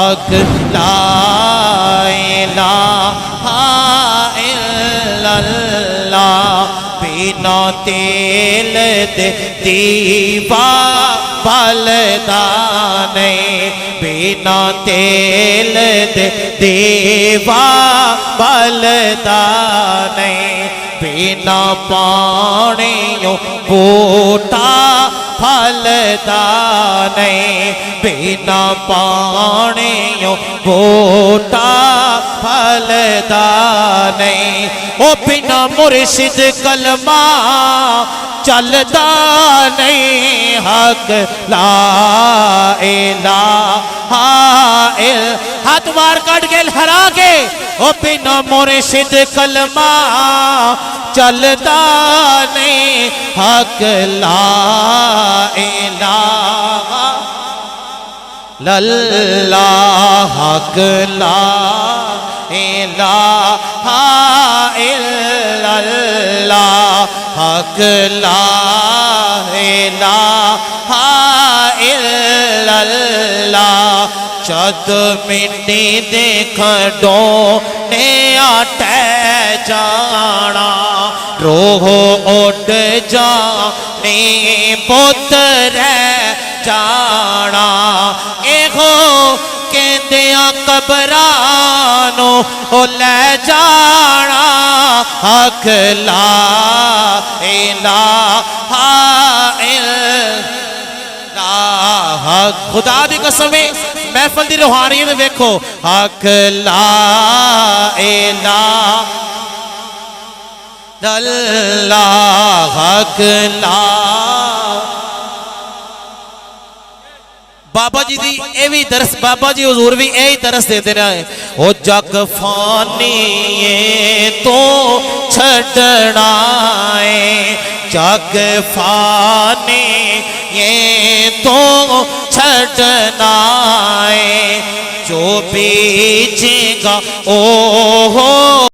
حق لا الہ الا اللہ بنا تیل دے دیوا بلدا نہیں بنا تیل دے دیوا بلدا نہیں بنا پانیوں بوٹا پھلدا نہیں بنا پانیوں بوٹا پھلدا نہیں او بنا مرشد کلمہ چلدا نہیں حق لا الہ الا ہاتھ بار کٹ کے لہرا کے او بنا مرشد کلمہ چلدا نہیں حق لا الہ الا اللہ حق لا الہ الا اللہ حق لا الہ الا اللہ چد مٹی دے کھڈونے آٹے جانا روح اٹھ جانی پتر جانا ایہو کہندیاں قبرانو او لے جانا حق لا الہ الا اللہ خدا دی قسم ہے محفل دی روحانیت ویکھو حق لا الہ اللہ حق لا بابا جی دی ایوی درس بابا جی حضور بھی ایوی درس دیتے رہے او جگ فانی تو چھڑنا ہے جگ فانی یہ تو چھڑنا ہے جو بیچے گا او ہو